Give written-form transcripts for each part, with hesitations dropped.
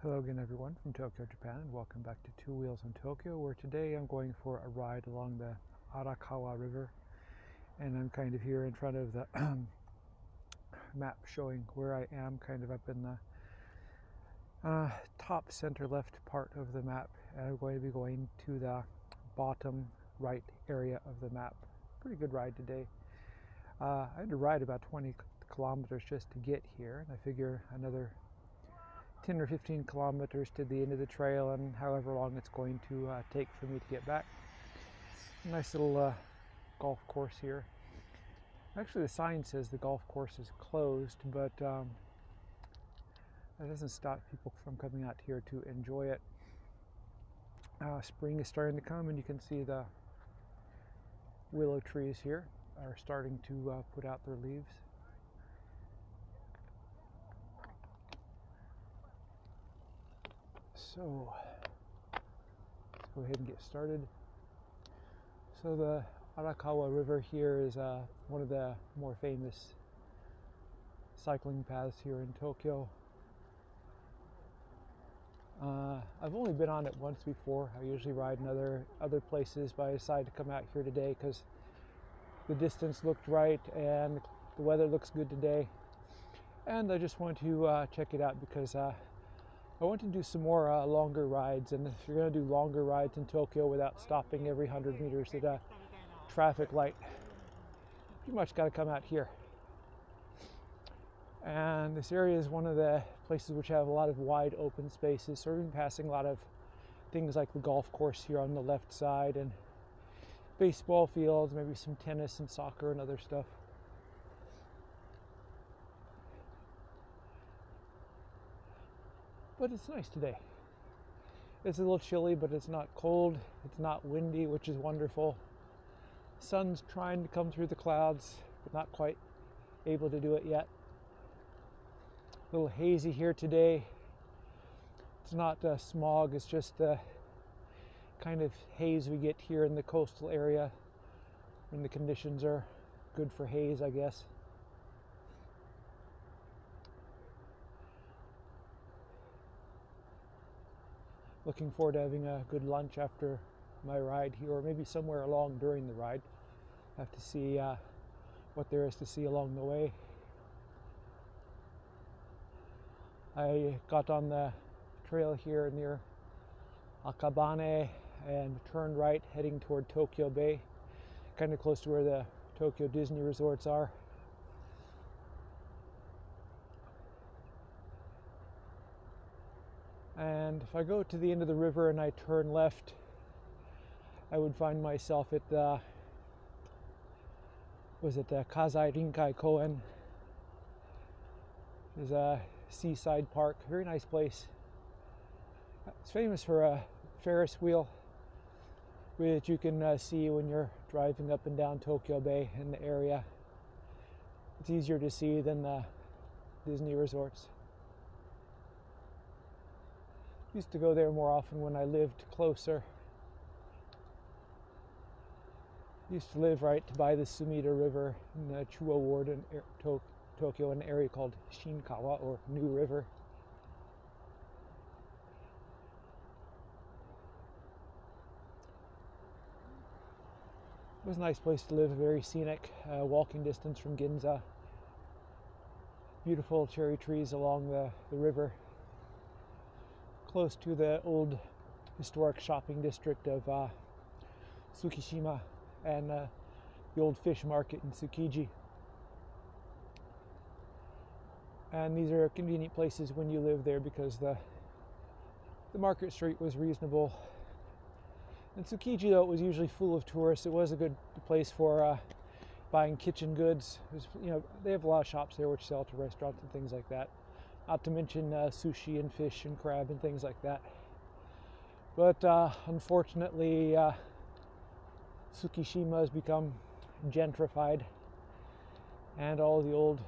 Hello again everyone from Tokyo, Japan, and welcome back to Two Wheels on Tokyo, where today I'm going for a ride along the Arakawa River, and I'm kind of here in front of the map showing where I am, kind of up in the top center left part of the map, and I'm going to be going to the bottom right area of the map. Pretty good ride today. I had to ride about 20 kilometers just to get here, and I figure another 10 or 15 kilometers to the end of the trail, and however long it's going to take for me to get back. Nice little golf course here. Actually, the sign says the golf course is closed, but that doesn't stop people from coming out here to enjoy it. Spring is starting to come, and you can see the willow trees here are starting to put out their leaves. So let's go ahead and get started. So the Arakawa River here is one of the more famous cycling paths here in Tokyo. I've only been on it once before. I usually ride in other places, but I decided to come out here today because the distance looked right and the weather looks good today. And I just want to check it out because I want to do some more longer rides, and if you're going to do longer rides in Tokyo without stopping every 100 meters at a traffic light, you much got to come out here. And this area is one of the places which have a lot of wide open spaces, so we're even passing a lot of things like the golf course here on the left side, and baseball fields, maybe some tennis and soccer and other stuff. But it's nice today. It's a little chilly, but it's not cold. It's not windy, which is wonderful. Sun's trying to come through the clouds, but not quite able to do it yet. A little hazy here today. It's not smog, it's just the kind of haze we get here in the coastal area when the conditions are good for haze, I guess. Looking forward to having a good lunch after my ride here, or maybe somewhere along during the ride. Have to see what there is to see along the way. I got on the trail here near Akabane and turned right heading toward Tokyo Bay, kind of close to where the Tokyo Disney resorts are. And if I go to the end of the river and I turn left, I would find myself at the Kazai Rinkai Koen. There's a seaside park, very nice place. It's famous for a Ferris wheel, which you can see when you're driving up and down Tokyo Bay in the area. It's easier to see than the Disney resorts. Used to go there more often when I lived closer. Used to live right by the Sumida River in the Chuo Ward in Tokyo, in an area called Shinkawa, or New River. It was a nice place to live, very scenic, walking distance from Ginza. Beautiful cherry trees along the river. Close to the old historic shopping district of Tsukishima and the old fish market in Tsukiji. And these are convenient places when you live there because the market street was reasonable. In Tsukiji, though, it was usually full of tourists. It was a good place for buying kitchen goods. They have a lot of shops there which sell to restaurants and things like that. Not to mention sushi and fish and crab and things like that. But unfortunately, Tsukishima has become gentrified, and all the old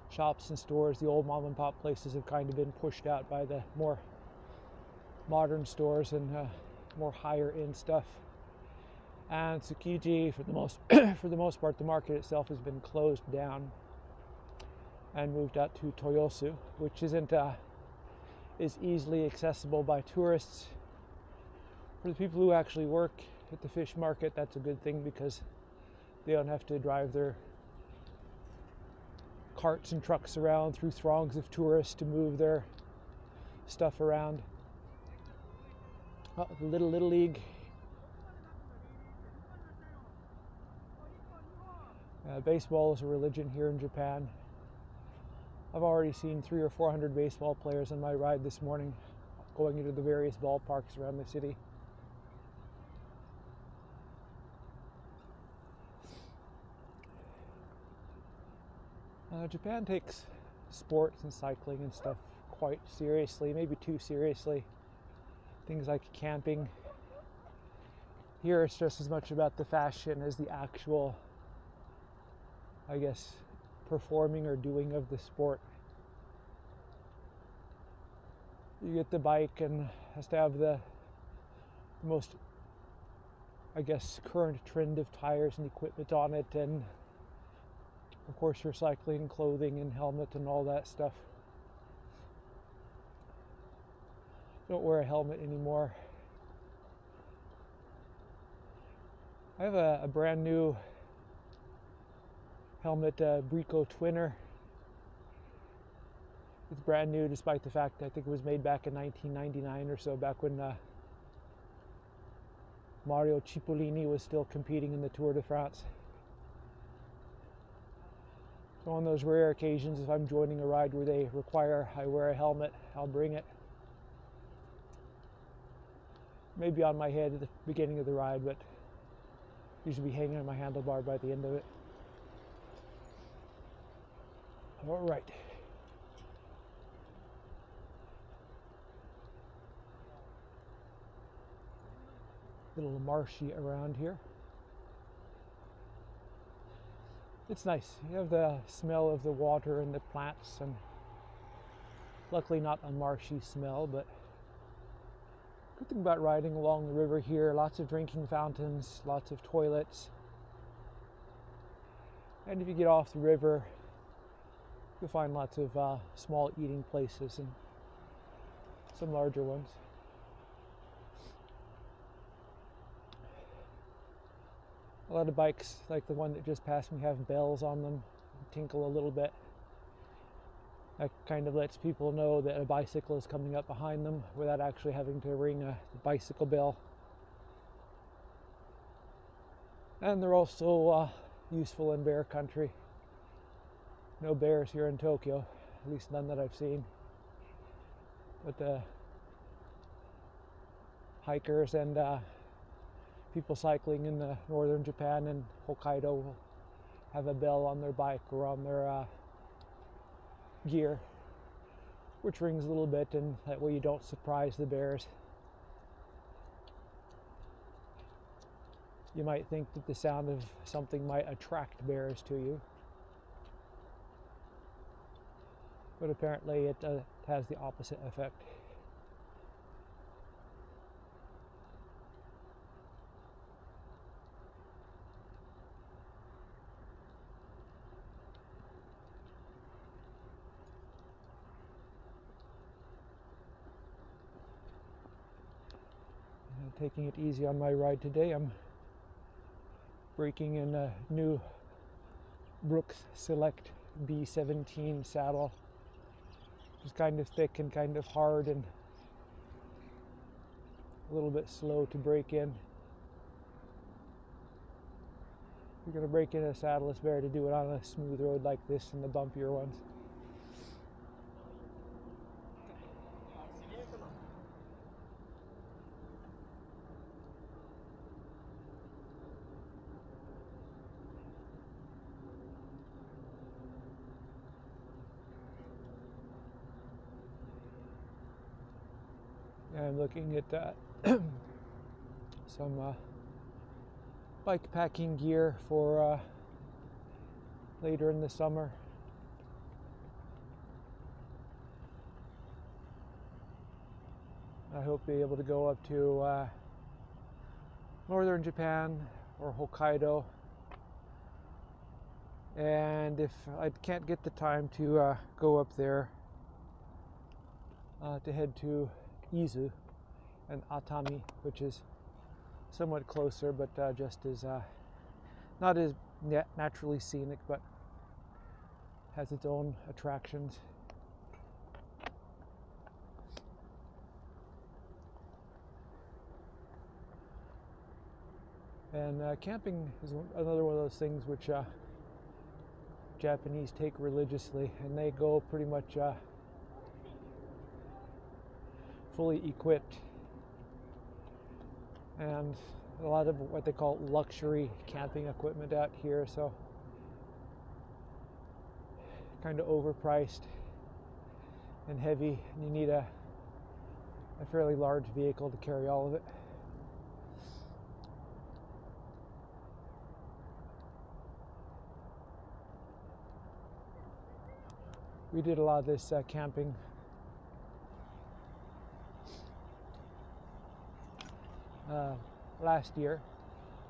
shops and stores, the old mom and pop places, have kind of been pushed out by the more modern stores and more higher end stuff. And Tsukiji, for the most part, the market itself has been closed down and moved out to Toyosu, which isn't is easily accessible by tourists. For the people who actually work at the fish market, that's a good thing because they don't have to drive their carts and trucks around through throngs of tourists to move their stuff around. Oh, the Little League. Baseball is a religion here in Japan. I've already seen 300 or 400 baseball players on my ride this morning, going into the various ballparks around the city. Japan takes sports and cycling and stuff quite seriously, maybe too seriously. Things like camping. Here it's just as much about the fashion as the actual, I guess, performing or doing of the sport. You get the bike and has to have the most, I guess, current trend of tires and equipment on it, and of course your cycling clothing and helmet and all that stuff. Don't wear a helmet anymore. I have a brand new helmet, Brico Twinner. It's brand new despite the fact that I think it was made back in 1999 or so, back when Mario Cipollini was still competing in the Tour de France. So on those rare occasions, if I'm joining a ride where they require I wear a helmet, I'll bring it. Maybe on my head at the beginning of the ride, but usually be hanging on my handlebar by the end of it. All right. A little marshy around here. It's nice. You have the smell of the water and the plants, and luckily not a marshy smell, but good thing about riding along the river here, lots of drinking fountains, lots of toilets. And if you get off the river, you'll find lots of small eating places and some larger ones. A lot of bikes, like the one that just passed me, have bells on them, tinkle a little bit. That kind of lets people know that a bicycle is coming up behind them without actually having to ring a bicycle bell. And they're also useful in bear country. No bears here in Tokyo, at least none that I've seen. But hikers and people cycling in the northern Japan and Hokkaido will have a bell on their bike or on their gear, which rings a little bit, and that way you don't surprise the bears. You might think that the sound of something might attract bears to you, but apparently it has the opposite effect. Taking it easy on my ride today. I'm braking in a new Brooks Select B17 saddle. It's kind of thick and kind of hard and a little bit slow to brake in. If you're going to brake in a saddle, it's better to do it on a smooth road like this than the bumpier ones. I'm looking at some bike packing gear for later in the summer. I hope to be able to go up to northern Japan or Hokkaido, and if I can't get the time to go up there, to head to Izu and Atami, which is somewhat closer, but just as not as naturally scenic, but has its own attractions. And camping is another one of those things which Japanese take religiously, and they go pretty much fully equipped, and a lot of what they call luxury camping equipment out here, so kind of overpriced and heavy, and you need a fairly large vehicle to carry all of it. We did a lot of this camping last year,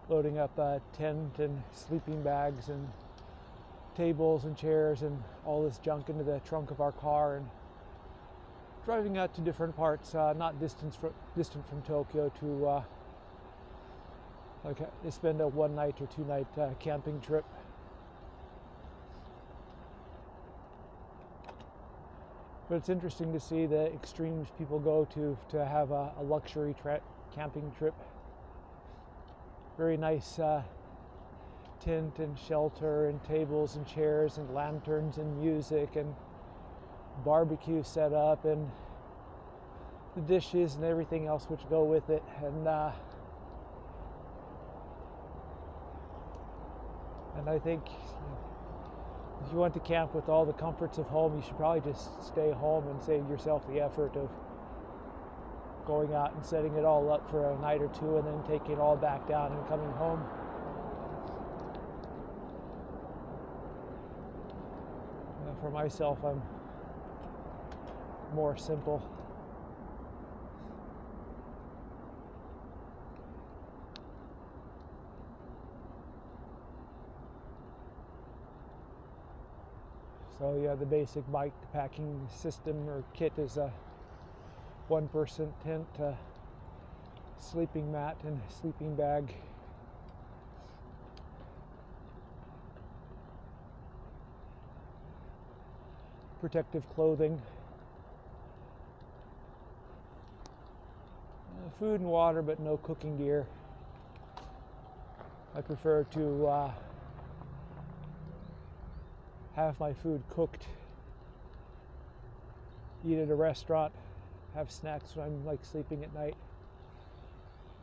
loading up a tent and sleeping bags and tables and chairs and all this junk into the trunk of our car and driving out to different parts, not distant from Tokyo, to spend a 1 night or 2 night camping trip. But it's interesting to see the extremes people go to have a luxury camping trip. Very nice tent and shelter and tables and chairs and lanterns and music and barbecue set up and the dishes and everything else which go with it. And I think if you want to camp with all the comforts of home, you should probably just stay home and save yourself the effort of going out and setting it all up for a night or two and then taking it all back down and coming home. For myself, I'm more simple. So yeah, the basic bike packing system or kit is a 1-person tent, sleeping mat and sleeping bag, protective clothing, food and water, but no cooking gear. I prefer to have my food cooked, eat at a restaurant, have snacks when I'm sleeping at night.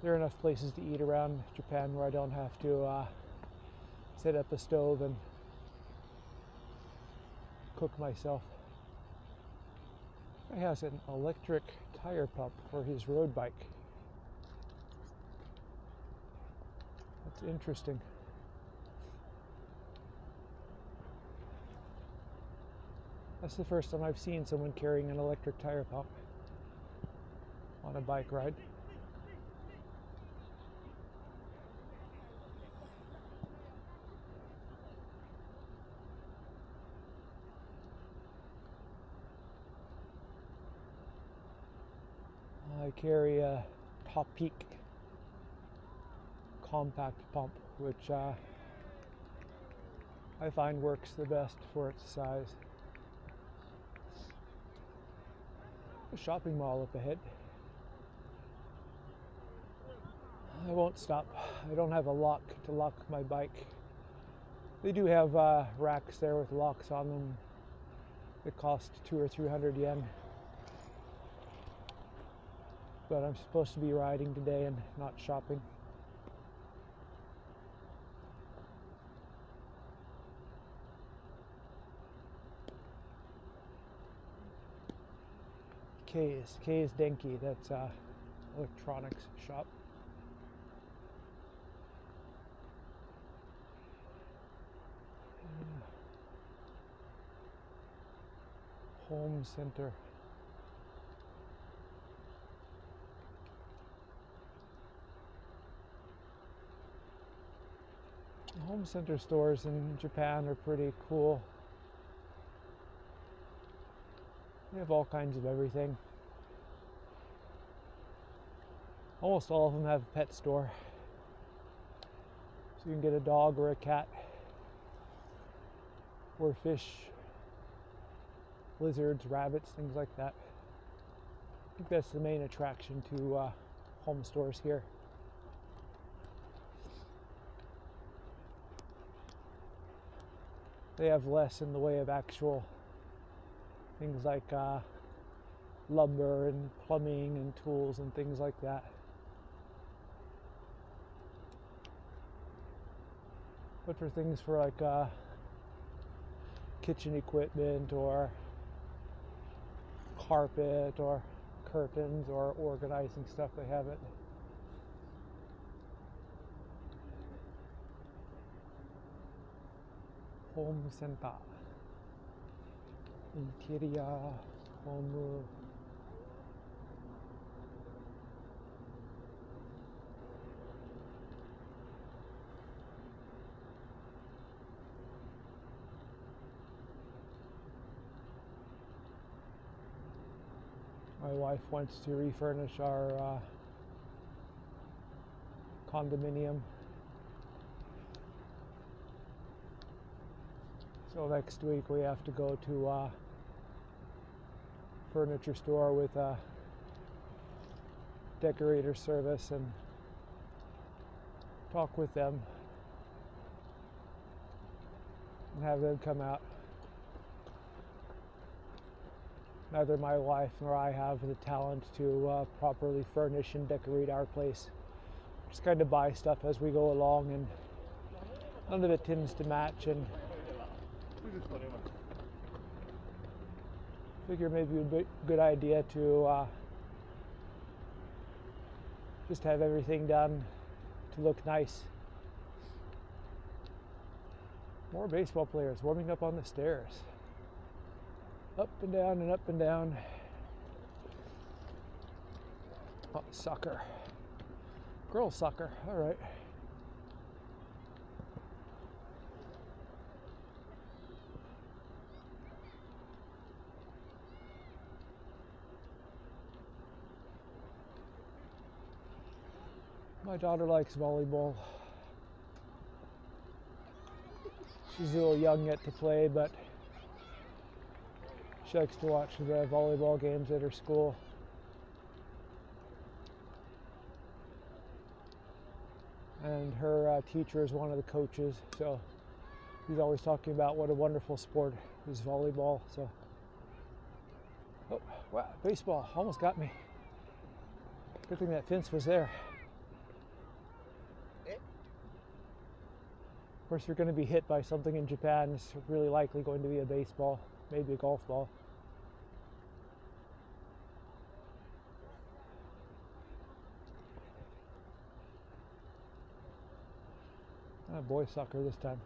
There are enough places to eat around Japan where I don't have to set up a stove and cook myself. He has an electric tire pump for his road bike. That's interesting. That's the first time I've seen someone carrying an electric tire pump on a bike ride. I carry a Top Peak compact pump, which I find works the best for its size. A shopping mall up ahead. I won't stop. I don't have a lock to lock my bike. They do have racks there with locks on them that cost 200 or 300 yen. But I'm supposed to be riding today and not shopping. K is Denki. That's electronics shop. Home center. Home center stores in Japan are pretty cool. They have all kinds of everything. Almost all of them have a pet store. So you can get a dog or a cat or fish, lizards, rabbits, things like that. I think that's the main attraction to home stores here. They have less in the way of actual things like lumber and plumbing and tools and things like that. But for things for like kitchen equipment or carpet or curtains or organizing stuff, they have it. Home center. Interior home. My wife wants to refurnish our condominium. So next week we have to go to a furniture store with a decorator service and talk with them and have them come out. Neither my wife nor I have the talent to properly furnish and decorate our place. Just kind of buy stuff as we go along, and none of it tends to match, and figure maybe a good idea to just have everything done to look nice. More baseball players warming up on the stairs. Up and down and up and down. Oh, soccer. Girls soccer, all right. My daughter likes volleyball. She's a little young yet to play, but she likes to watch the volleyball games at her school. And her teacher is one of the coaches, so he's always talking about what a wonderful sport is volleyball. So, oh wow, baseball almost got me. Good thing that fence was there. Of course, you're going to be hit by something in Japan. It's really likely going to be a baseball, maybe a golf ball. Boys soccer this time.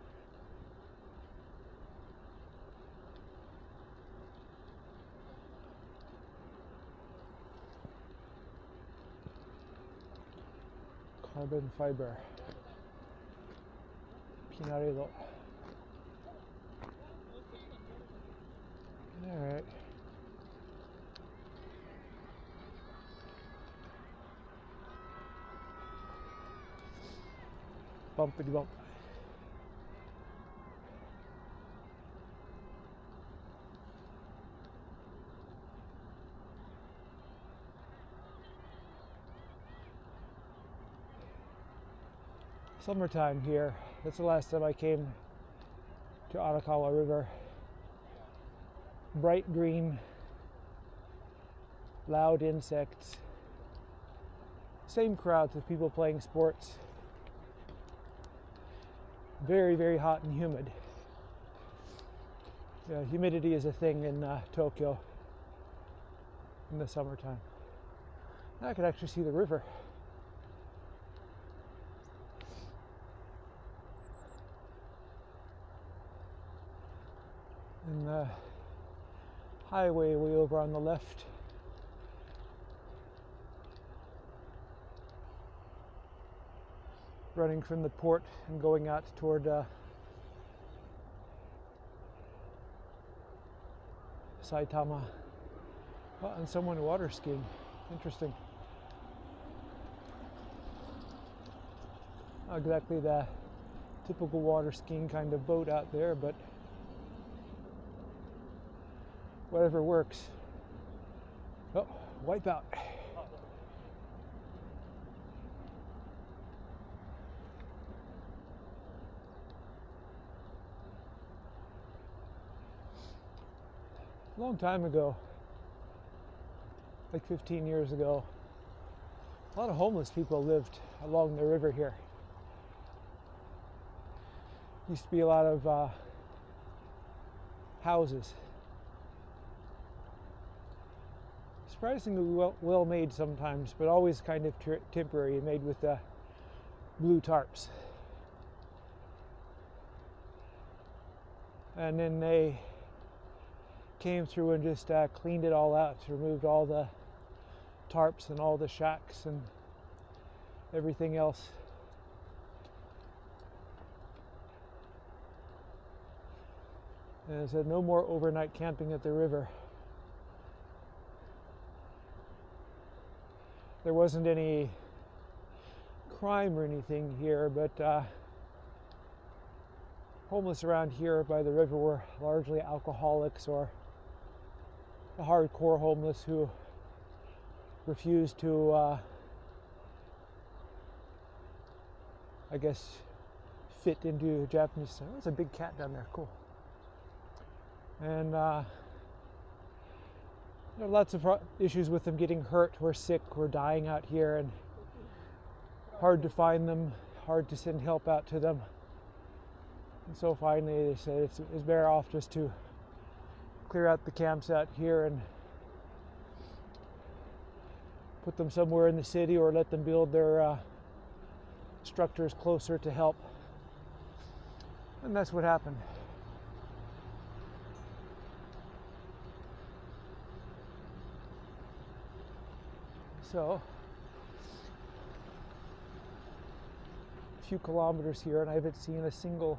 Carbon fiber. Pinarello. All right. Bumpity bump. Summertime here. That's the last time I came to Arakawa River. Bright green, loud insects, same crowds of people playing sports. Very, very hot and humid. Yeah, humidity is a thing in Tokyo in the summertime. Now I could actually see the river. And the highway way over on the left. Running from the port and going out toward Saitama. Oh, and someone water skiing. Interesting. Not exactly the typical water skiing kind of boat out there, but whatever works. Oh, wipe out. A long time ago, like 15 years ago, a lot of homeless people lived along the river here. Used to be a lot of houses. Surprisingly well made sometimes, but always kind of temporary, made with blue tarps. And then they came through and just cleaned it all out, removed all the tarps and all the shacks and everything else. And I said, no more overnight camping at the river. There wasn't any crime or anything here, but homeless around here by the river were largely alcoholics or the hardcore homeless who refused to, I guess, fit into Japanese style. There's a big cat down there, cool. And there are lots of issues with them getting hurt or sick or dying out here, and hard to find them, hard to send help out to them. And so finally they said it's better off just to clear out the camps out here and put them somewhere in the city, or let them build their structures closer to help. And that's what happened. So, a few kilometers here, and I haven't seen a single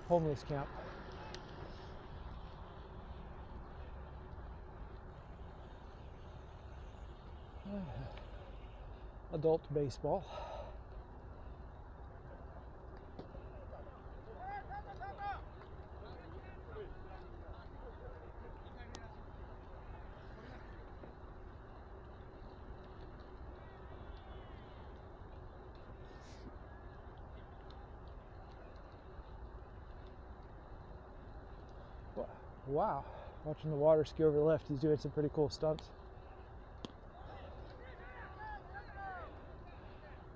homeless camp. Adult baseball. Wow, watching the water ski over the left, he's doing some pretty cool stunts.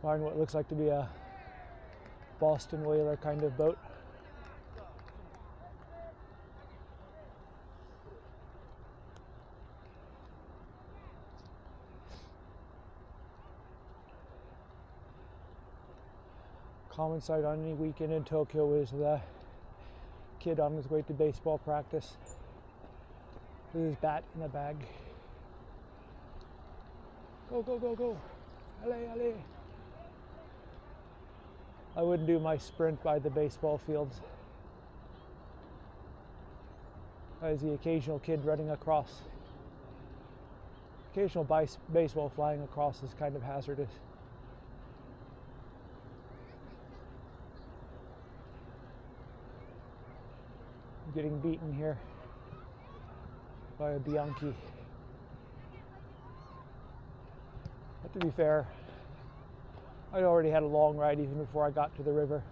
Flying what looks like to be a Boston whaler kind of boat. Common sight on any weekend in Tokyo is the kid on his way to baseball practice with his bat in a bag. Go, go, go, go. Allez, allez. I wouldn't do my sprint by the baseball fields. As the occasional kid running across. Occasional baseball flying across is kind of hazardous. I'm getting beaten here by a Bianchi. But to be fair, I'd already had a long ride even before I got to the river.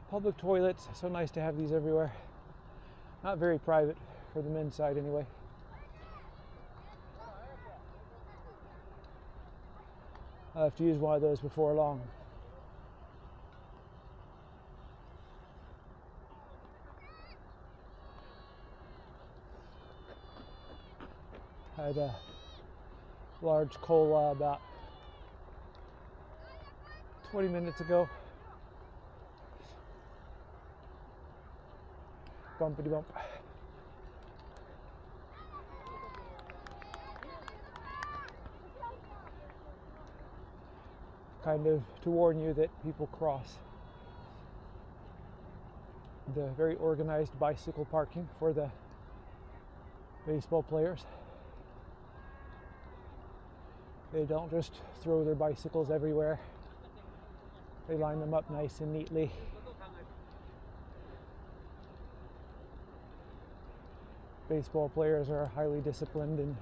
Public toilets, so nice to have these everywhere. Not very private for the men's side anyway. I'll have to use one of those before long. I had a large cola about 20 minutes ago. Bumpity bump. Kind of to warn you that people cross the very organized bicycle parking for the baseball players. They don't just throw their bicycles everywhere. They line them up nice and neatly. Baseball players are highly disciplined in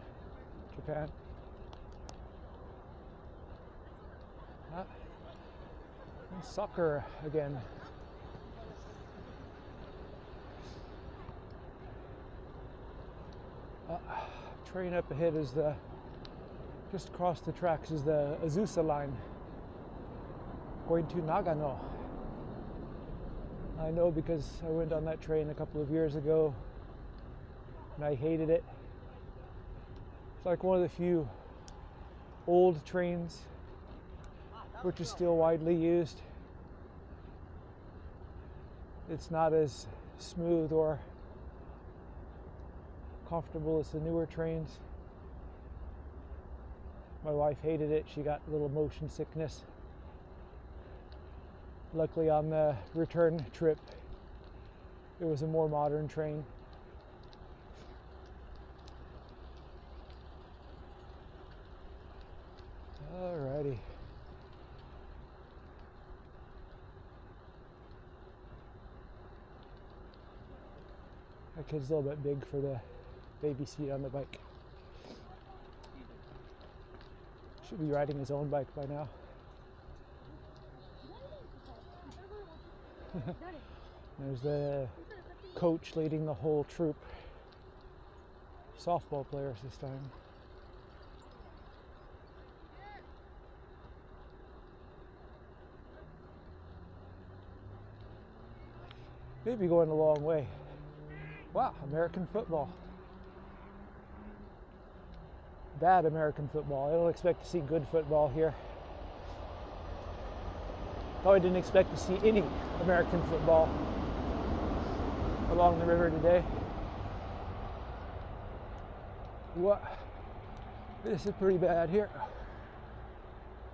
Japan. And soccer again. Train up ahead is just across the tracks is the Azusa line going to Nagano. I know because I went on that train a couple of years ago and I hated it. It's like one of the few old trains which is still widely used. It's not as smooth or comfortable as the newer trains. My wife hated it. She got a little motion sickness. Luckily on the return trip, it was a more modern train. Alrighty. That kid's a little bit big for the baby seat on the bike. Should be riding his own bike by now. There's the coach leading the whole troop. Softball players this time. Maybe going a long way. Wow, American football. Bad American football. I don't expect to see good football here. Probably didn't expect to see any American football along the river today. What? This is pretty bad here.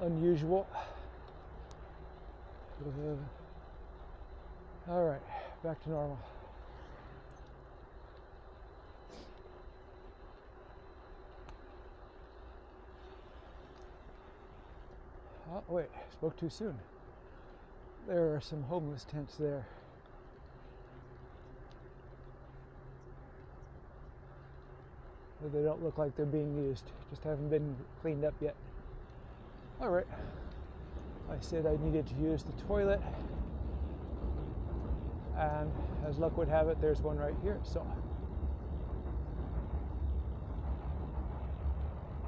Unusual. All right, back to normal. Oh, wait, spoke too soon. There are some homeless tents there. But they don't look like they're being used. Just haven't been cleaned up yet. All right. I said I needed to use the toilet. And as luck would have it, there's one right here. So,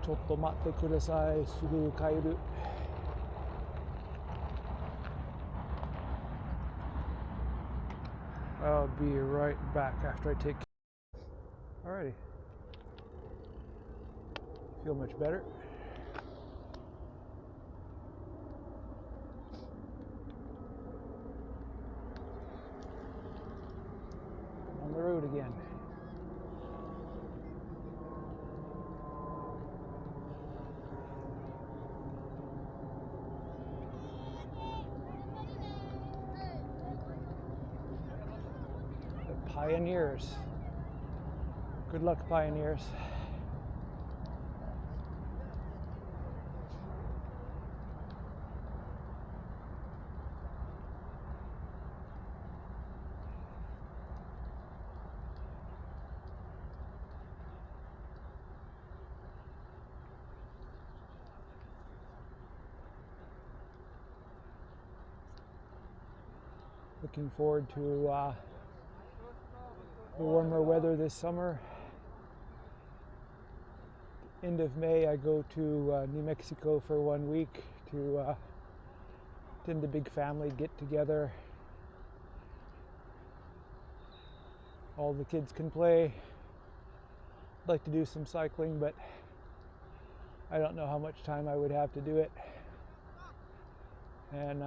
chotto matte kudasai, sugu kairu. I'll be right back after I take. Alrighty. Feel much better. On the road again. The pioneers. Good luck, pioneers. Looking forward to the warmer weather this summer. End of May, I go to New Mexico for 1 week to attend a big family get-together. All the kids can play. I'd like to do some cycling, but I don't know how much time I would have to do it. And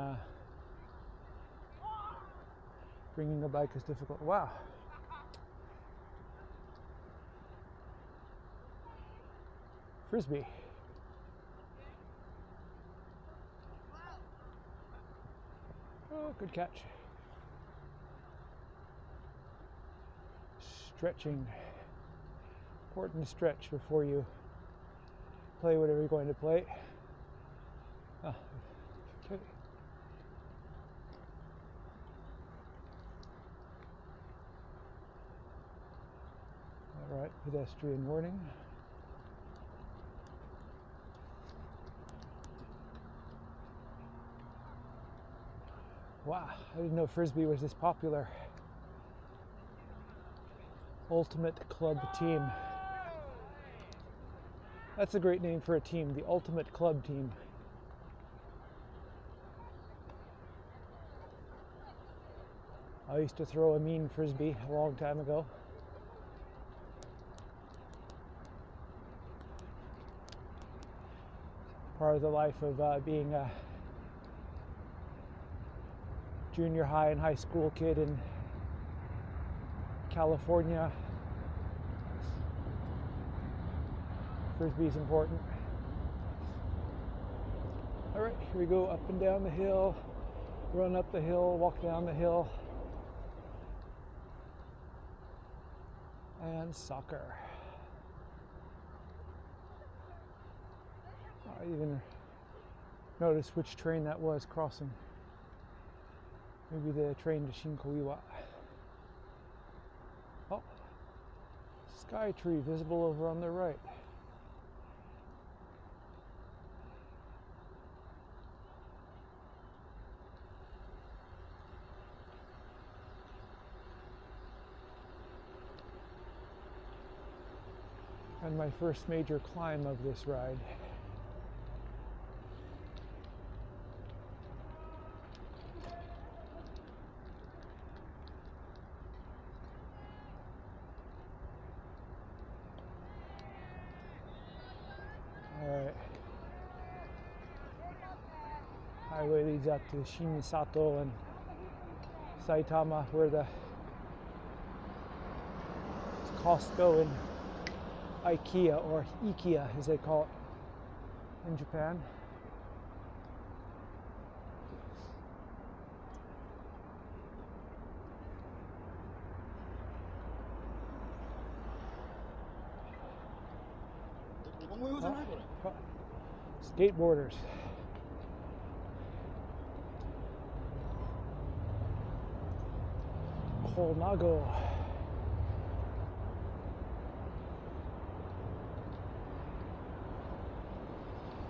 bringing a bike is difficult. Wow. Frisbee. Oh, good catch. Stretching. Important to stretch before you play whatever you're going to play. Oh, okay. All right, pedestrian warning. Wow, I didn't know Frisbee was this popular. Ultimate Club Team. That's a great name for a team, the Ultimate Club Team. I used to throw a mean Frisbee a long time ago. Part of the life of being a junior high and high school kid in California. Frisbee's important. All right, here we go, up and down the hill, run up the hill, walk down the hill, and soccer. I even noticed which train that was crossing. Maybe the train to Shinkoiwa. Oh, sky tree visible over on the right. And my first major climb of this ride. Alright. Highway leads up to Shimisato and Saitama, where the Costco and IKEA, or IKEA as they call it in Japan. Skateboarders. Kolnago.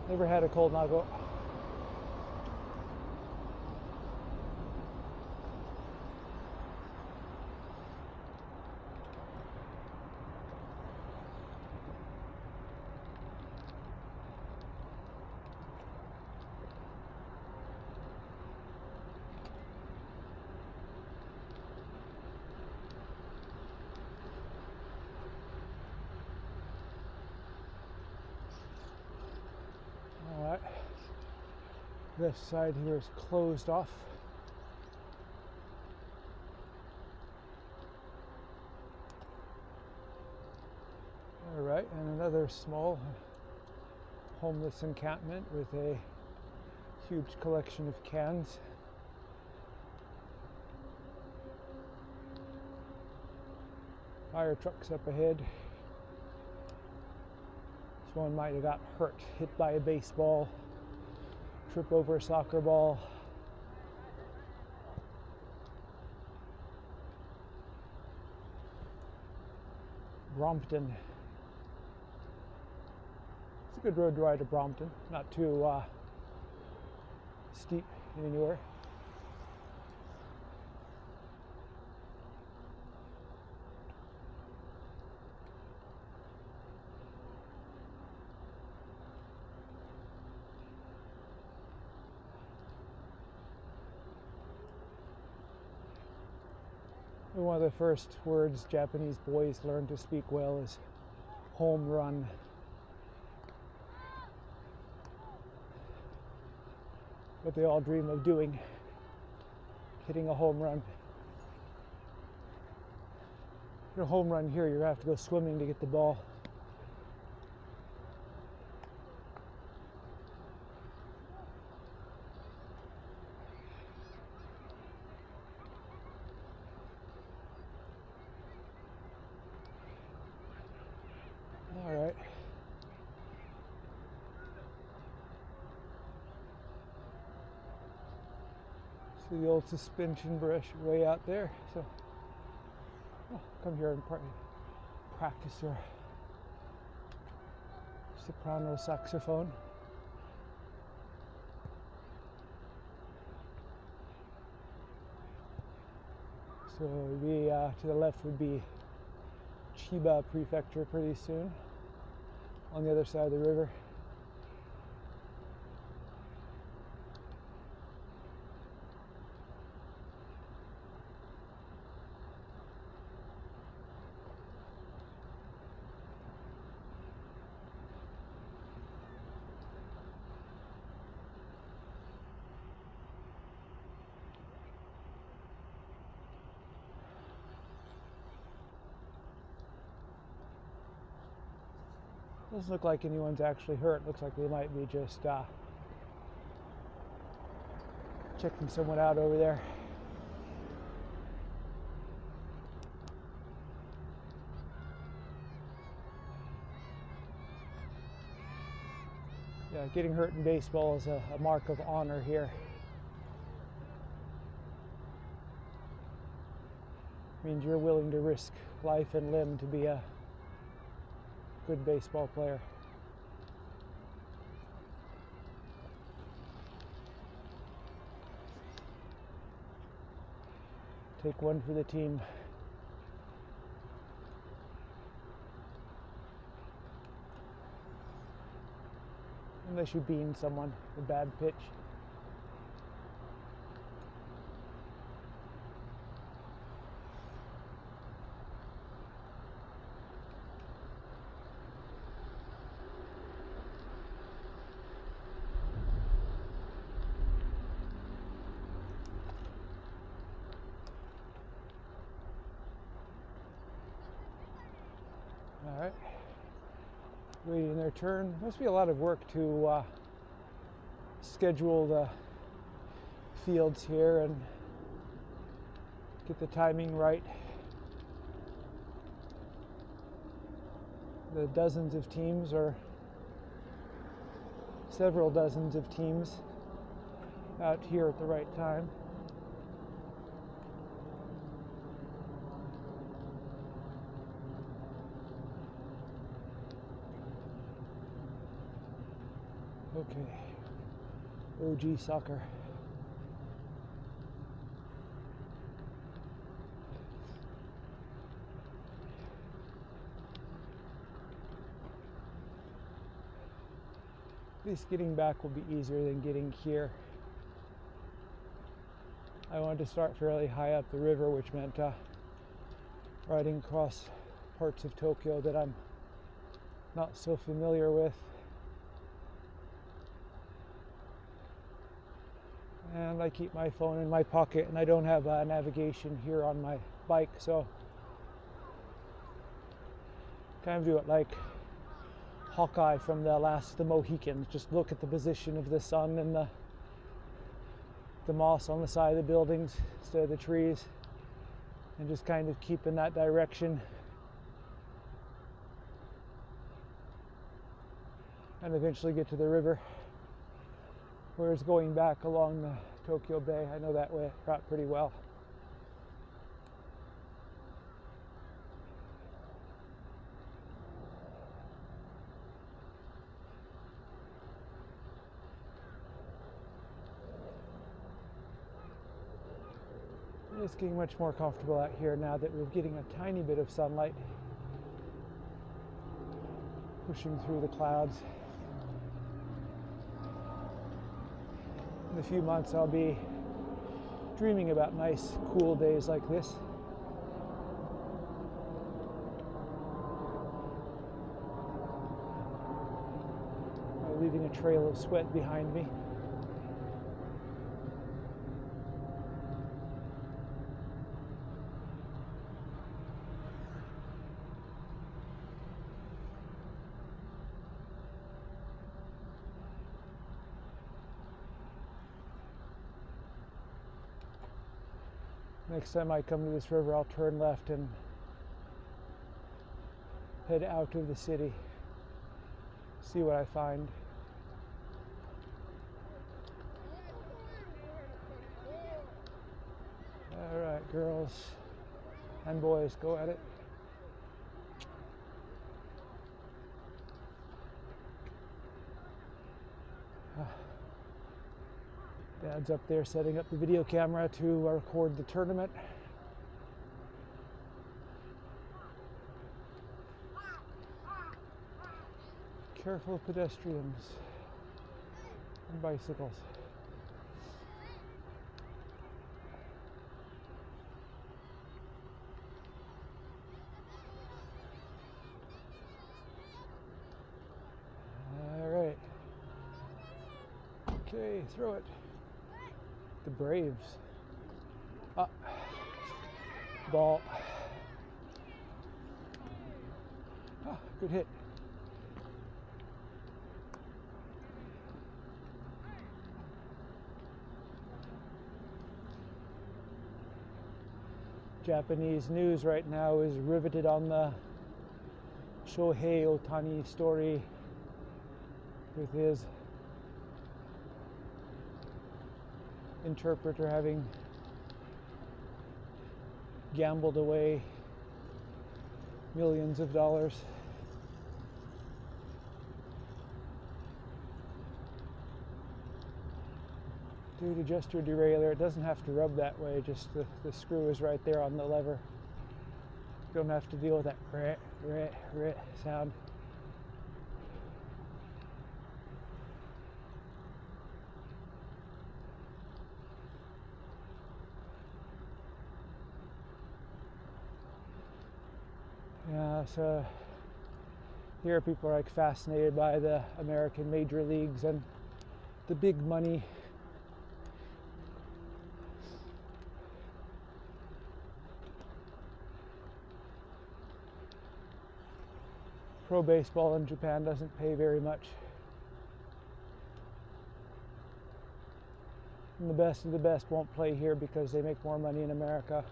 Never had a Kolnago. Alright. This side here is closed off. Alright, and another small homeless encampment with a huge collection of cans. Fire trucks up ahead. Someone might have got hurt, hit by a baseball, trip over a soccer ball. Brompton. It's a good road to ride to Brompton, not too steep anywhere. One of the first words Japanese boys learn to speak well is home run. What they all dream of doing, hitting a home run. For a home run here, you have to go swimming to get the ball. All right. See the old suspension brush way out there. So come here and practice your soprano saxophone. So to the left would be Chiba Prefecture pretty soon, on the other side of the river. Doesn't look like anyone's actually hurt. Looks like they might be just checking someone out over there. Yeah, getting hurt in baseball is a mark of honor here. Means you're willing to risk life and limb to be a good baseball player. Take one for the team. Unless you bean someone, a bad pitch. All right, waiting their turn. Must be a lot of work to schedule the fields here and get the timing right. The dozens of teams, or several dozens of teams out here at the right time. Okay, OG soccer. At least getting back will be easier than getting here. I wanted to start fairly high up the river, which meant riding across parts of Tokyo that I'm not so familiar with. And I keep my phone in my pocket, and I don't have navigation here on my bike, so kind of do it like Hawkeye from the Mohicans. Just look at the position of the sun and the moss on the side of the buildings instead of the trees, and just kind of keep in that direction. And eventually get to the river, where it's going back along the Tokyo Bay. I know that route pretty well. It's getting much more comfortable out here now that we're getting a tiny bit of sunlight pushing through the clouds. In a few months, I'll be dreaming about nice, cool days like this. Leaving a trail of sweat behind me. Next time I come to this river, I'll turn left and head out of the city, see what I find. Girls and boys go at it. Dad's up there setting up the video camera to record the tournament. Careful of pedestrians and bicycles. All right. Okay, throw it. The Braves. Ball. Good hit. Japanese news right now is riveted on the Shohei Ohtani story with his interpreter having gambled away millions of dollars. Dude, adjust your derailleur. It doesn't have to rub that way, just the screw is right there on the lever. You don't have to deal with that sound. Yeah, so here people are like fascinated by the American major leagues and the big money. Pro baseball in Japan doesn't pay very much. And the best of the best won't play here because they make more money in America.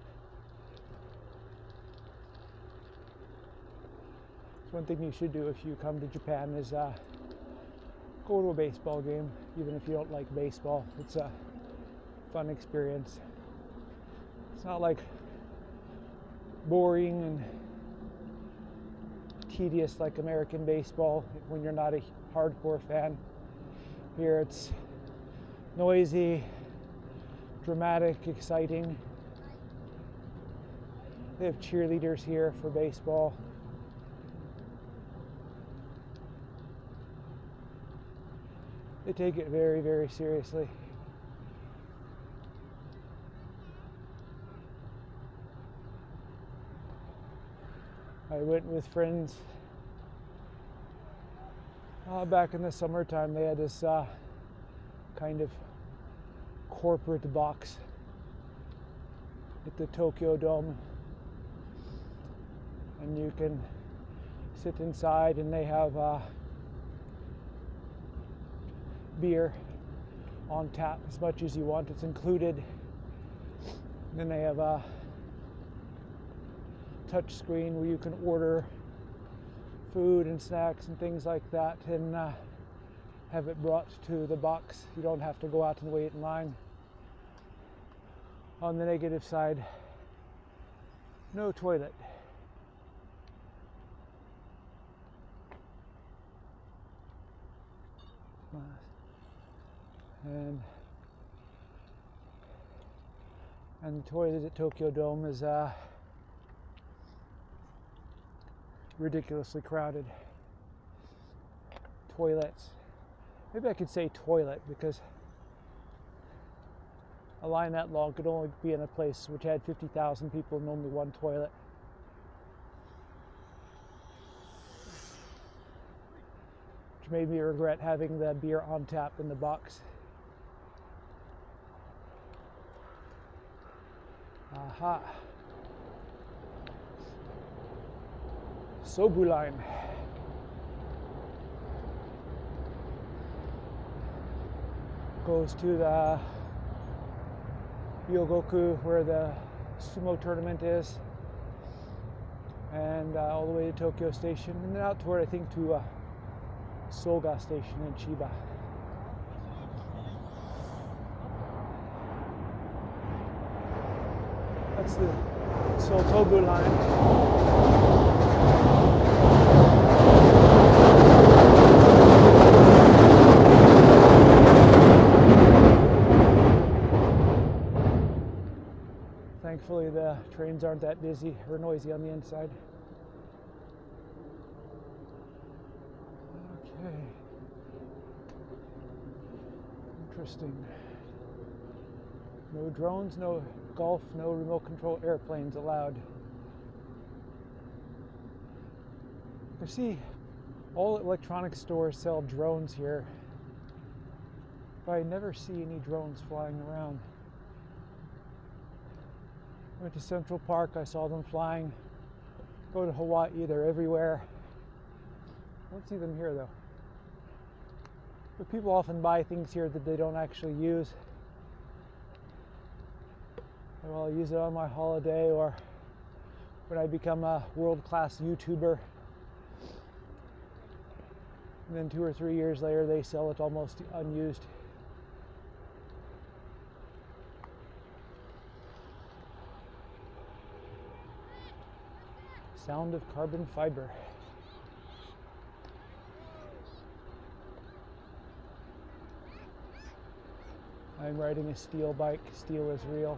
One thing you should do if you come to Japan is go to a baseball game, even if you don't like baseball. It's a fun experience. It's not like boring and tedious like American baseball when you're not a hardcore fan. Here it's noisy, dramatic, exciting. They have cheerleaders here for baseball. They take it very, very seriously. I went with friends back in the summertime. They had this kind of corporate box at the Tokyo Dome, and you can sit inside and they have beer on tap as much as you want. It's included. And then they have a touch screen where you can order food and snacks and things like that and have it brought to the box. You don't have to go out and wait in line. On the negative side, no toilet. And the toilet at Tokyo Dome is ridiculously crowded. Toilets. Maybe I could say toilet because a line that long could only be in a place which had 50,000 people and only one toilet. Which made me regret having the beer on tap in the box. Aha. Sobu line. Goes to the Ryogoku where the sumo tournament is, and all the way to Tokyo Station, and then out toward, I think, to Soga Station in Chiba. That's the Soltobu line. Thankfully, the trains aren't that busy or noisy on the inside. Okay. Interesting. No drones, no golf, no remote control airplanes allowed. I see all electronics stores sell drones here, but I never see any drones flying around. Went to Central Park, I saw them flying. Go to Hawaii, they're everywhere. I don't see them here though. But people often buy things here that they don't actually use. And I'll use it on my holiday or when I become a world-class YouTuber. And then 2 or 3 years later, they sell it almost unused. Sound of carbon fiber. I'm riding a steel bike. Steel is real.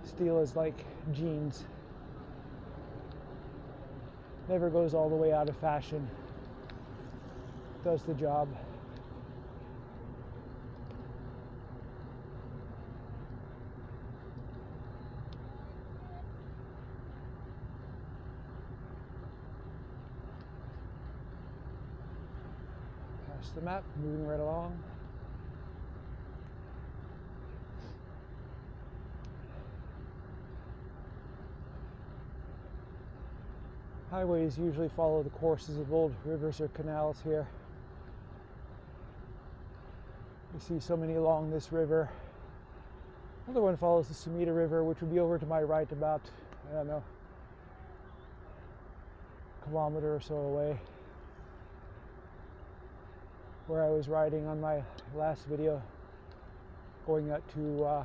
Steel is like jeans. Never goes all the way out of fashion. Does the job. Past the map, moving right along. Highways usually follow the courses of old rivers or canals here. You see so many along this river. Another one follows the Sumida River, which would be over to my right about, I don't know, a kilometer or so away. Where I was riding on my last video, going out to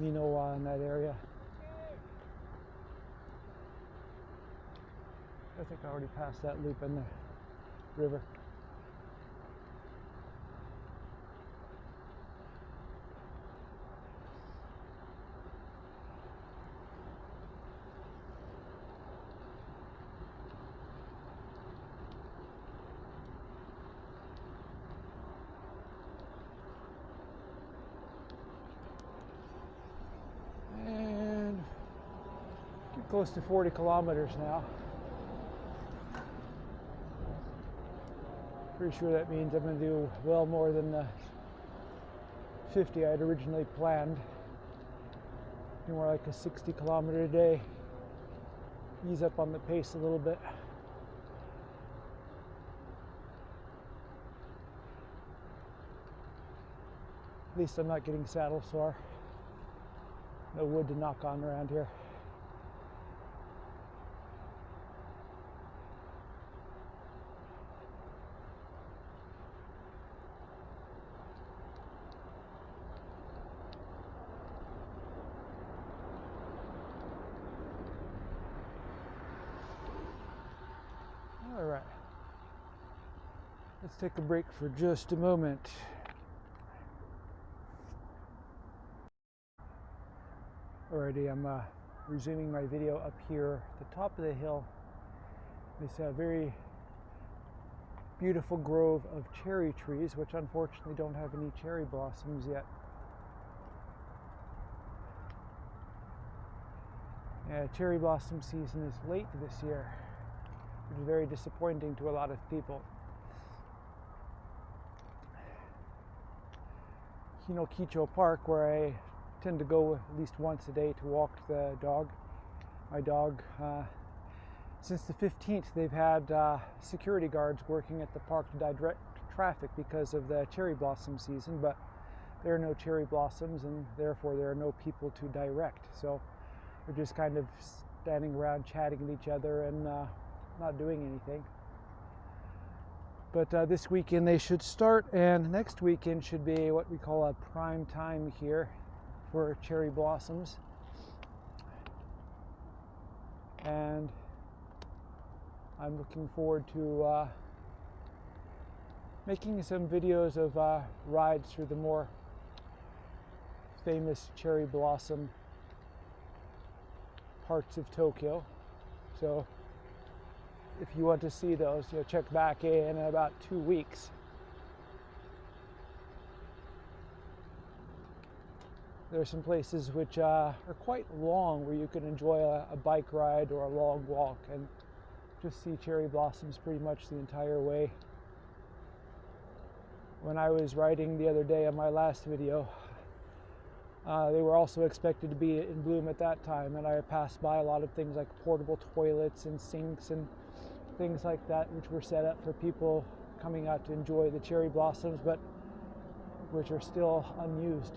Minowa in that area. I think I already passed that loop in the river. And get close to 40 kilometers now. Pretty sure that means I'm going to do well more than the 50 I'd originally planned. More like a 60 kilometer a day. Ease up on the pace a little bit. At least I'm not getting saddle sore. No wood to knock on around here. All right. Let's take a break for just a moment. Alrighty, I'm resuming my video up here at the top of the hill. This very beautiful grove of cherry trees, which unfortunately don't have any cherry blossoms yet. Cherry blossom season is late this year, which is very disappointing to a lot of people. Hinokicho Park, where I tend to go at least once a day to walk the dog. My dog, since the 15th, they've had security guards working at the park to direct traffic because of the cherry blossom season, but there are no cherry blossoms and therefore there are no people to direct. So we're just kind of standing around chatting with each other and not doing anything. But this weekend they should start, and next weekend should be what we call a prime time here for cherry blossoms. And I'm looking forward to making some videos of rides through the more famous cherry blossom parts of Tokyo. So if you want to see those, check back in about 2 weeks. There are some places which are quite long where you can enjoy a bike ride or a long walk and just see cherry blossoms pretty much the entire way. When I was riding the other day on my last video, they were also expected to be in bloom at that time, and I passed by a lot of things like portable toilets and sinks and things like that, which were set up for people coming out to enjoy the cherry blossoms, but which are still unused.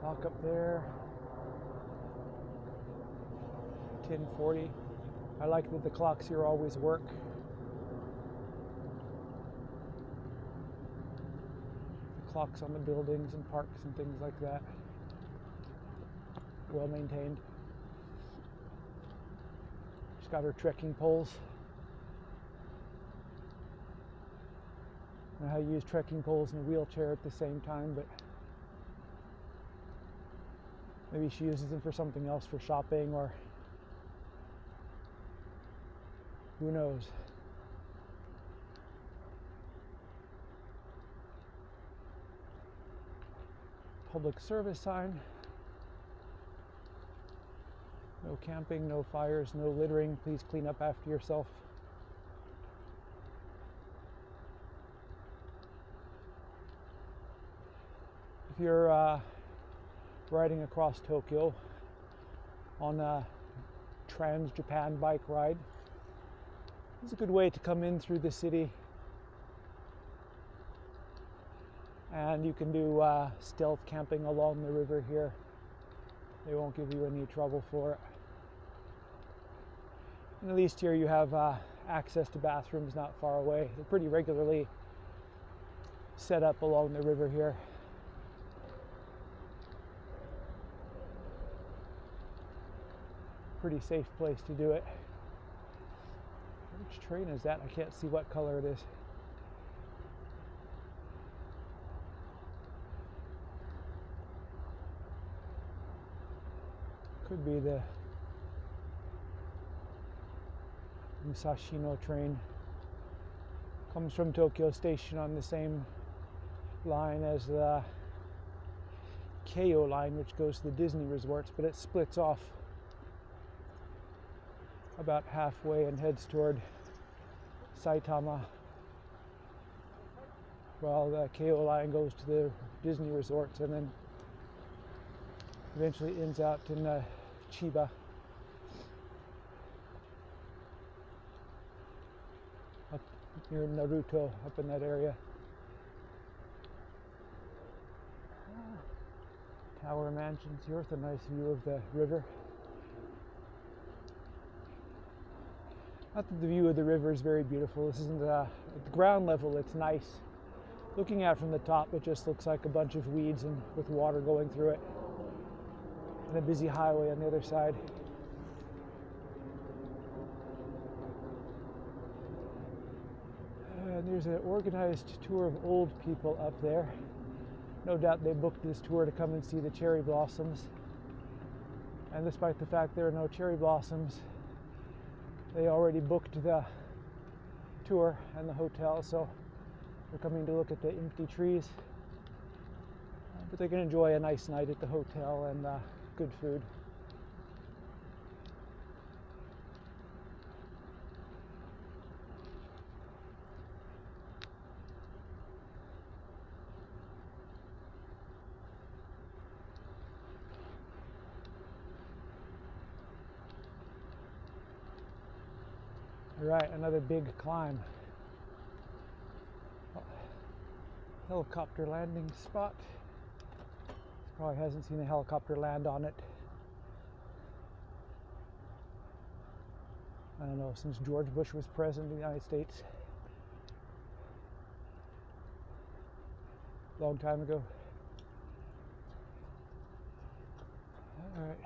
Clock up there, 10:40. I like that the clocks here always work. The clocks on the buildings and parks and things like that, well maintained. She's got her trekking poles. I don't know how you use trekking poles and a wheelchair at the same time, but maybe she uses them for something else, for shopping, or who knows. Public service sign. No camping, no fires, no littering. Please clean up after yourself. If you're riding across Tokyo on a Trans-Japan bike ride, it's a good way to come in through the city, and you can do stealth camping along the river here. They won't give you any trouble for it. And at least here you have access to bathrooms not far away. They're pretty regularly set up along the river here. Pretty safe place to do it. Which train is that? I can't see what color it is. Could be the Musashino train. Comes from Tokyo Station on the same line as the Keio line, which goes to the Disney resorts, but it splits off about halfway and heads toward Saitama, while the Keio line goes to the Disney resorts and then eventually ends out in Chiba. Up near Naruto, up in that area. Tower mansions here with a nice view of the river. Not that the view of the river is very beautiful. This isn't at the ground level. It's nice. Looking out from the top, it just looks like a bunch of weeds and with water going through it, and a busy highway on the other side. And there's an organized tour of old people up there. No doubt they booked this tour to come and see the cherry blossoms. And despite the fact there are no cherry blossoms, they already booked the tour and the hotel, so they're coming to look at the empty trees. But they can enjoy a nice night at the hotel and good food. All right, another big climb. Helicopter landing spot. Probably hasn't seen a helicopter land on it don't know, since George Bush was president of the United States. Long time ago. All right.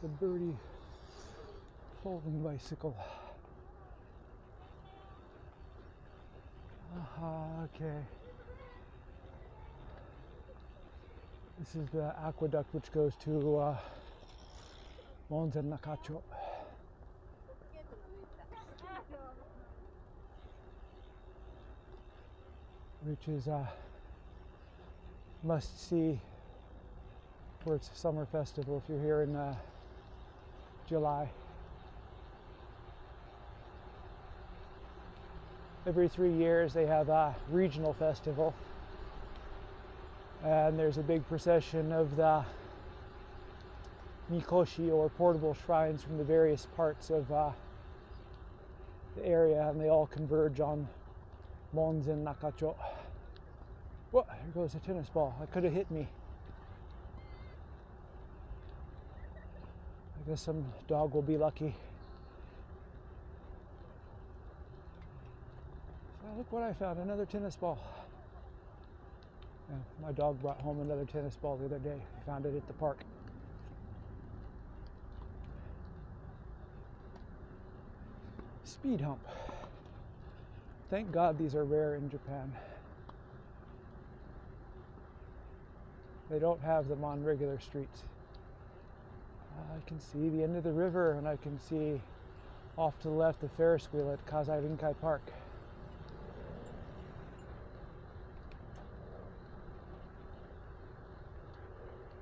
The birdie folding bicycle. Okay. This is the aqueduct which goes to Monzen Nakacho. Which is a must-see for its summer festival if you're here in July. Every 3 years they have a regional festival, and there's a big procession of the mikoshi, or portable shrines, from the various parts of the area, and they all converge on Monzen Nakacho. Whoa, here goes a tennis ball. That could have hit me. I guess some dog will be lucky. So look what I found, another tennis ball. Yeah, my dog brought home another tennis ball the other day. He found it at the park. Speed hump. Thank God these are rare in Japan. They don't have them on regular streets. I can see the end of the river, and I can see off to the left the Ferris wheel at Kazai Rinkai Park.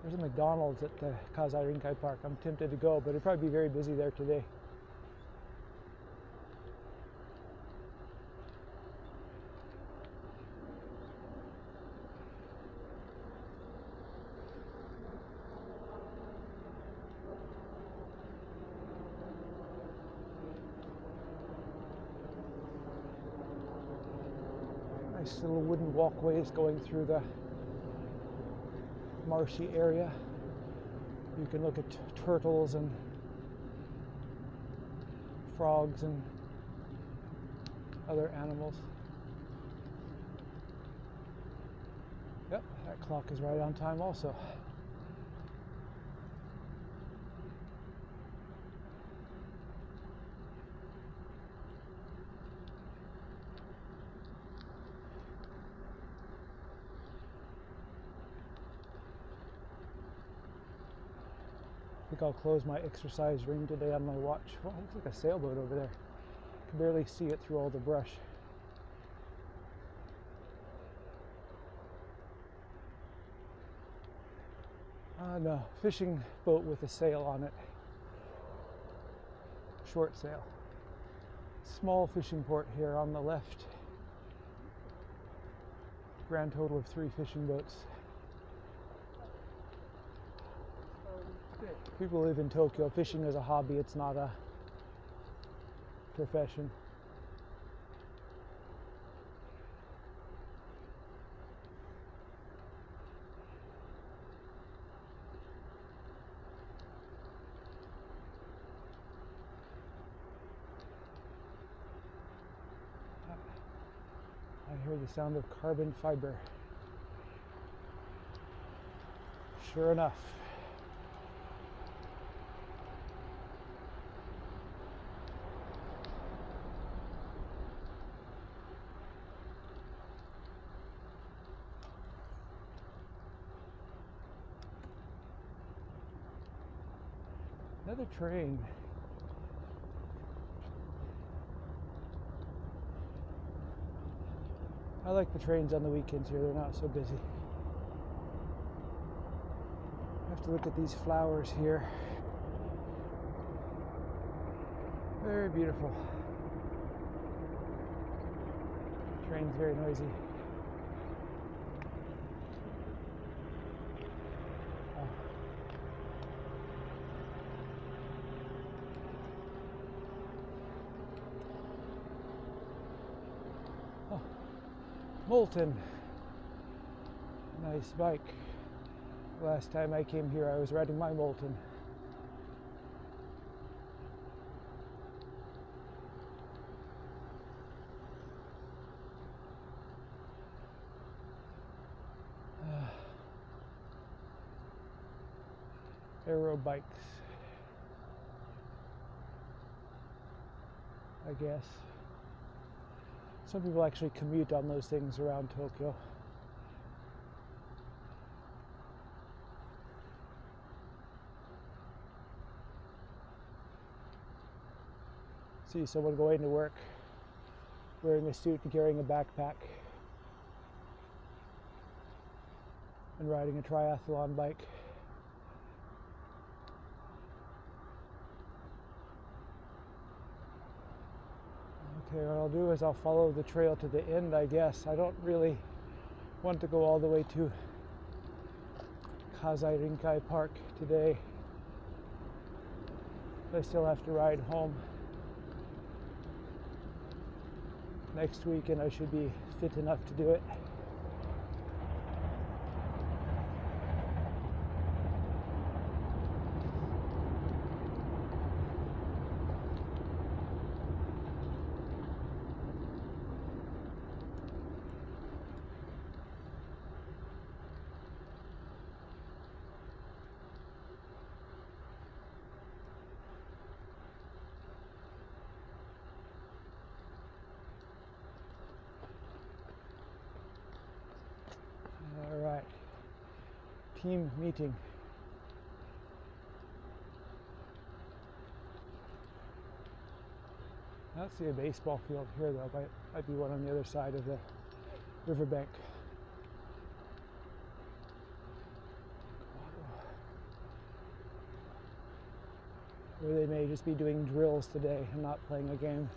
There's a McDonald's at the Kazai Rinkai Park. I'm tempted to go, but it'd probably be very busy there today. Nice little wooden walkways going through the marshy area. You can look at turtles and frogs and other animals. Yep, that clock is right on time also. I think I'll close my exercise ring today on my watch. Well, it looks like a sailboat over there. I can barely see it through all the brush. No, fishing boat with a sail on it. Short sail. Small fishing port here on the left. Grand total of 3 fishing boats. People live in Tokyo. Fishing is a hobby, it's not a profession. I hear the sound of carbon fiber. Sure enough. Another train. I like the trains on the weekends here, they're not so busy. I have to look at these flowers here. Very beautiful. Train's very noisy. Oh. Molten. Nice bike. Last time I came here I was riding my Molten. aero bikes, I guess. Some people actually commute on those things around Tokyo. See someone going to work wearing a suit and carrying a backpack and riding a triathlon bike. Okay, what I'll do is I'll follow the trail to the end, I guess. I don't really want to go all the way to Kazai Rinkai Park today. I still have to ride home next week, and I should be fit enough to do it. All right, team meeting. I don't see a baseball field here though. Might be one on the other side of the riverbank. Or they may just be doing drills today and not playing a game.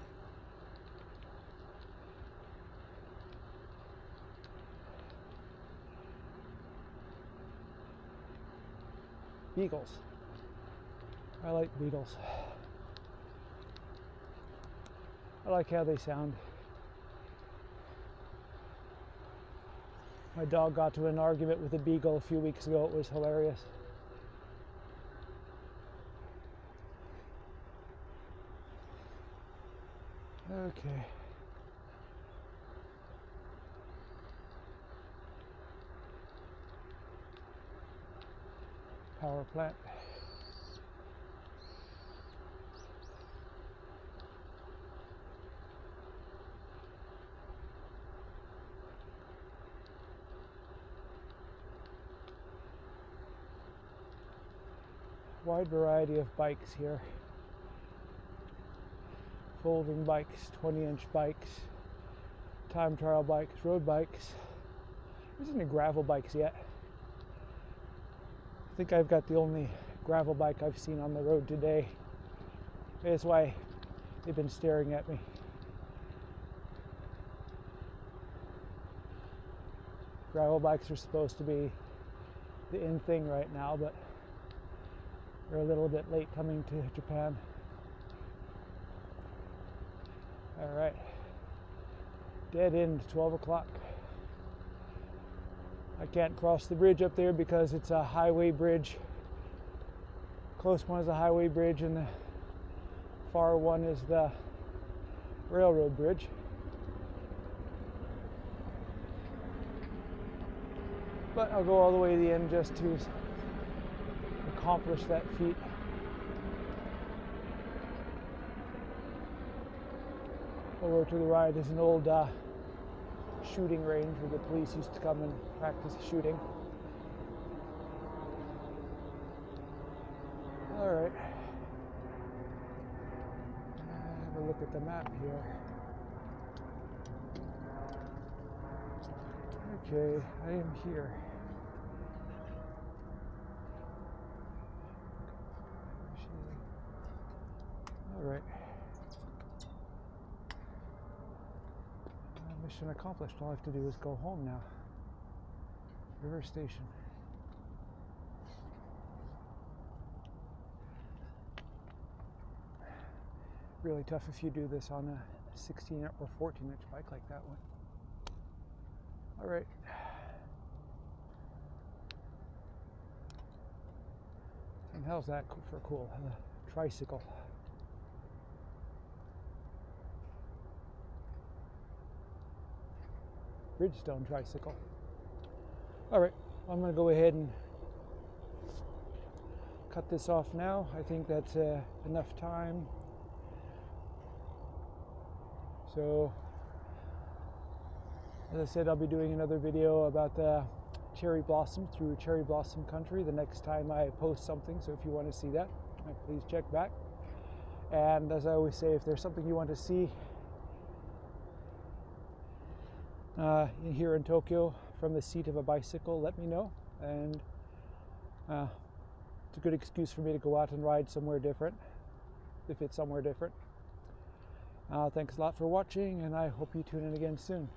Beagles. I like beagles. I like how they sound. My dog got to an argument with a beagle a few weeks ago. It was hilarious. Okay. Power plant. Wide variety of bikes here. Folding bikes, 20-inch bikes, time trial bikes, road bikes. There isn't any gravel bikes yet. I think I've got the only gravel bike I've seen on the road today. That's why they've been staring at me. Gravel bikes are supposed to be the in thing right now, but they're a little bit late coming to Japan. All right, dead end, 12 o'clock. I can't cross the bridge up there because it's a highway bridge. Close one is a highway bridge and the far one is the railroad bridge. But I'll go all the way to the end just to accomplish that feat. Over to the right is an old shooting range where the police used to come and practice shooting. All right. Have a look at the map here. Okay, I am here. All right. Mission accomplished. All I have to do is go home now. River Station. Really tough if you do this on a 16 or 14-inch bike like that one. All right. And how's that for cool? A tricycle. Bridgestone tricycle. All right, I'm going to go ahead and cut this off now. I think that's enough time. So, as I said, I'll be doing another video about the cherry blossom through cherry blossom country the next time I post something. So if you want to see that, please check back. And as I always say, if there's something you want to see here in Tokyo from the seat of a bicycle, let me know. And it's a good excuse for me to go out and ride somewhere different, if it's somewhere different. Thanks a lot for watching, and I hope you tune in again soon.